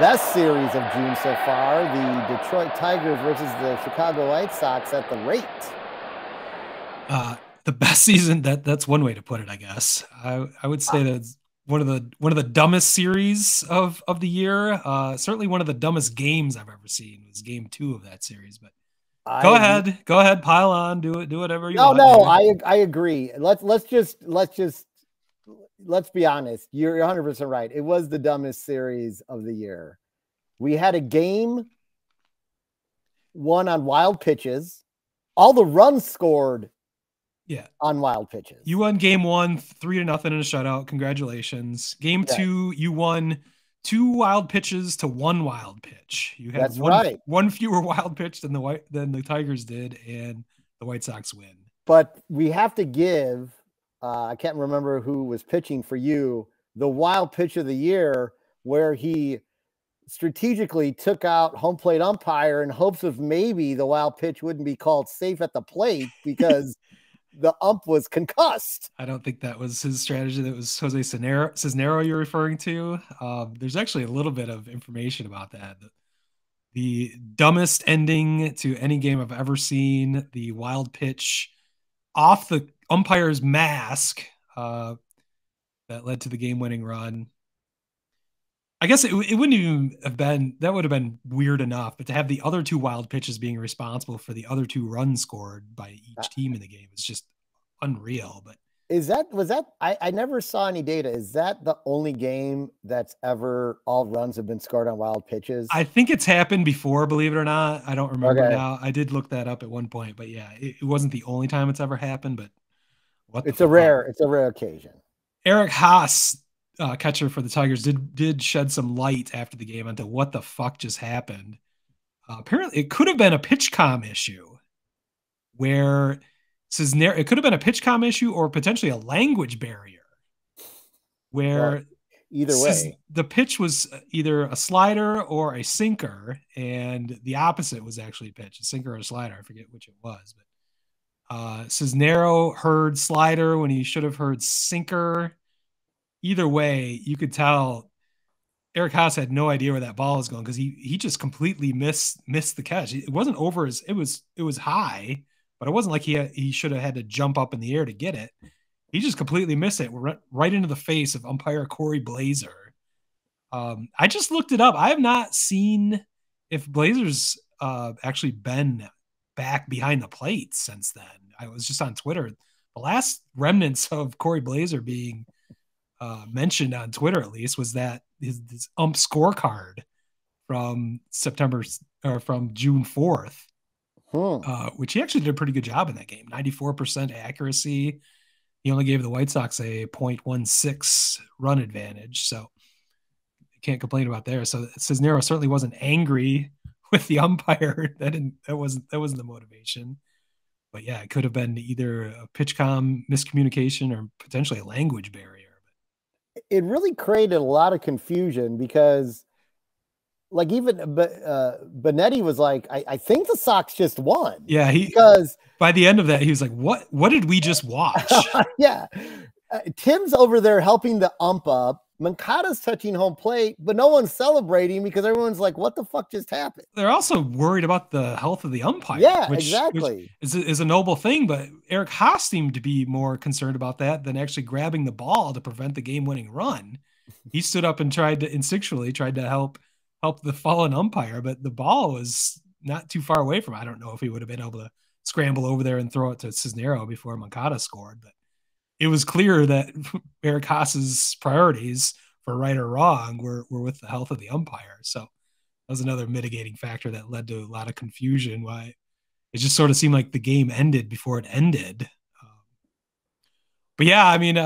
best series of June so far, the Detroit Tigers versus the Chicago White Sox at the rate. The best season, that's one way to put it, I guess. I would say that's one of the dumbest series of the year. Certainly one of the dumbest games I've ever seen was game 2 of that series. But I go agree. ahead, go ahead, pile on, do whatever you No, want no, here. I agree. Let's be honest. You're 100% right. It was the dumbest series of the year. We had a game won on wild pitches. All the runs scored Yeah, on wild pitches. you won game 1 3-0 in a shutout. Congratulations. Game Yeah, 2, you won 2 wild pitches to 1 wild pitch. You had that's one right. one fewer wild pitch than the Tigers did, and the White Sox win. But we have to give, I can't remember who was pitching for you, the wild pitch of the year where he strategically took out home plate umpire in hopes of maybe the wild pitch wouldn't be called safe at the plate because the ump was concussed. I don't think that was his strategy. That was Jose Cisnero you're referring to. There's actually a little bit of information about that. The dumbest ending to any game I've ever seen. The wild pitch off the umpire's mask that led to the game-winning run. I guess it wouldn't even have been, that would have been weird enough, but to have the other 2 wild pitches being responsible for the other 2 runs scored by each team in the game is just unreal. But Was that I never saw any data. Is that the only game that's ever all runs have been scored on wild pitches? I think it's happened before, believe it or not. I don't remember Okay. now. I did look that up at one point, but yeah, it wasn't the only time it's ever happened. But what the fuck? It's a rare occasion. Eric Haas, catcher for the Tigers, did shed some light after the game onto what the fuck just happened. Apparently, it could have been a pitch com issue where Cisner. It could have been a pitch com issue or potentially a language barrier Well, where either way. the pitch was either a slider or a sinker, and the opposite was actually a pitch, a sinker or a slider. I forget which it was, but Cisnero heard slider when he should have heard sinker. Either way, you could tell Eric Haas had no idea where that ball was going because he just completely missed the catch. It wasn't over as it was high, but it wasn't like he should have had to jump up in the air to get it. He just completely missed it right into the face of umpire Corey Blazer. I just looked it up. I have not seen if Blazer's actually been back behind the plate since then. I was just on Twitter. The last remnants of Corey Blazer being mentioned on Twitter, at least, was that his ump scorecard from September or from June 4th, which he actually did a pretty good job in that game. 94% accuracy. He only gave the White Sox a 0.16 run advantage, so can't complain about there. So Cisnero certainly wasn't angry with the umpire. That wasn't the motivation. But yeah, it could have been either a pitchcom miscommunication or potentially a language barrier. It really created a lot of confusion because, like, even Benetti was like, I think the Sox just won. Yeah, because by the end of that, he was like, "What did we just watch?" Yeah, Tim's over there helping the ump up. Mankata's touching home plate, but no one's celebrating because everyone's like, what the fuck just happened? They're also worried about the health of the umpire. Yeah, which exactly. is a noble thing, but Eric Haas seemed to be more concerned about that than actually grabbing the ball to prevent the game-winning run. He stood up and tried to help the fallen umpire, but the ball was not too far away from him. I don't know if he would have been able to scramble over there and throw it to Cisnero before Mankata scored, but it was clear that Eric Haas's priorities, for right or wrong, were with the health of the umpire. So that was another mitigating factor that led to a lot of confusion. Why it just sort of seemed like the game ended before it ended. But yeah, I mean,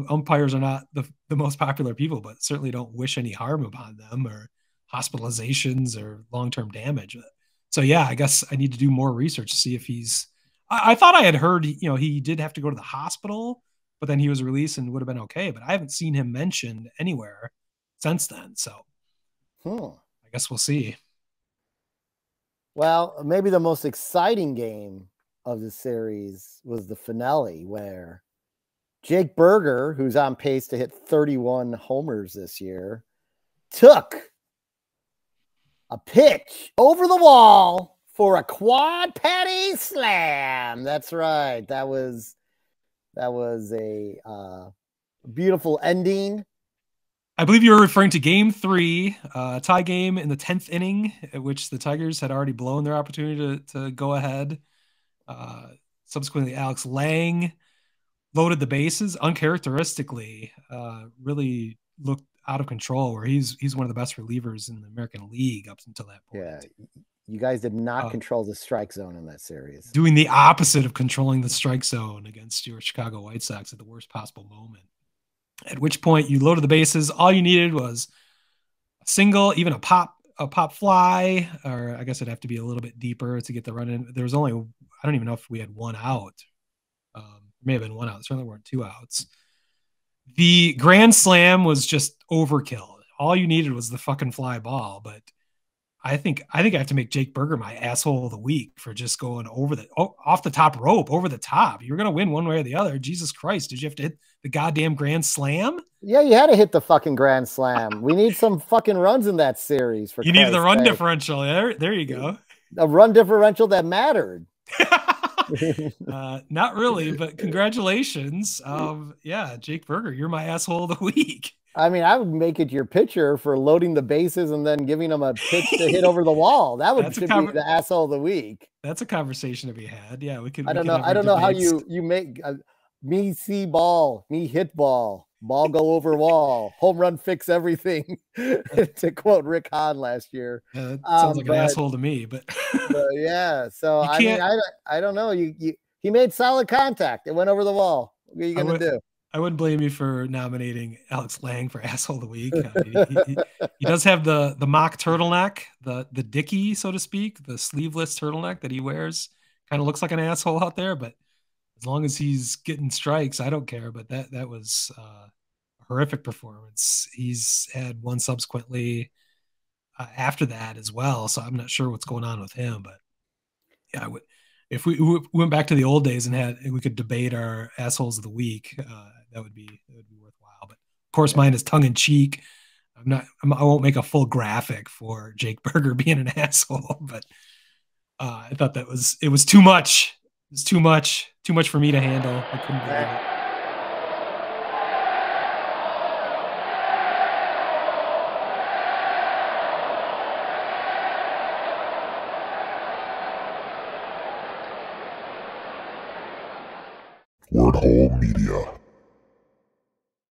umpires are not the most popular people, but certainly don't wish any harm upon them or hospitalizations or long-term damage. So yeah, I guess I need to do more research to see if he's. I thought I had heard, he did have to go to the hospital, but then he was released and would have been okay. But I haven't seen him mentioned anywhere since then. So I guess we'll see. Well, maybe the most exciting game of the series was the finale where Jake Berger, who's on pace to hit 31 homers this year, took a pitch over the wall for a quad patty slam. That's right. That was a beautiful ending. I believe you're referring to Game 3, tie game in the 10th inning, at which the Tigers had already blown their opportunity to go ahead. Subsequently, Alex Lang loaded the bases uncharacteristically. Really looked out of control. Where he's one of the best relievers in the American League up until that point. Yeah, you guys did not control the strike zone in that series. Doing the opposite of controlling the strike zone against your Chicago White Sox at the worst possible moment. At which point you loaded the bases. All you needed was a single, even a pop fly, or I guess it'd have to be a little bit deeper to get the run in. There was only, I don't even know if we had one out. May have been one out. Certainly weren't two outs. The grand slam was just overkill. All you needed was the fucking fly ball. But I think I have to make Jake Berger my asshole of the week for just going off the top rope, over the top. You're gonna win one way or the other. Jesus Christ, did you have to hit the goddamn grand slam? Yeah, you had to hit the fucking grand slam. We need some fucking runs in that series. For you needed the run differential. There you go. A run differential that mattered. Not really, but congratulations. Yeah, Jake Berger, you're my asshole of the week. I mean, I would make it your pitcher for loading the bases and then giving him a pitch to hit over the wall. That would be the asshole of the week. That's a conversation to be had. Yeah, we could. I don't know how you make me see ball, me hit ball, ball go over wall, home run fix everything. To quote Rick Hahn last year. Sounds like an asshole to me, but yeah. So I mean, I don't know. He made solid contact. It went over the wall. What are you gonna do? I wouldn't blame you for nominating Alex Lang for asshole of the week. He does have the mock turtleneck, the Dickie, so to speak, the sleeveless turtleneck that he wears. Kind of looks like an asshole out there, but as long as he's getting strikes, I don't care. But that was a horrific performance. He's had one subsequently after that as well, so I'm not sure what's going on with him. But yeah, if we went back to the old days and we could debate our assholes of the week, that would be worthwhile. But of course, mine is tongue in cheek. I won't make a full graphic for Jake Berger being an asshole, but I thought it was too much. It was too much for me to handle. I couldn't believe it. Word Hole Media.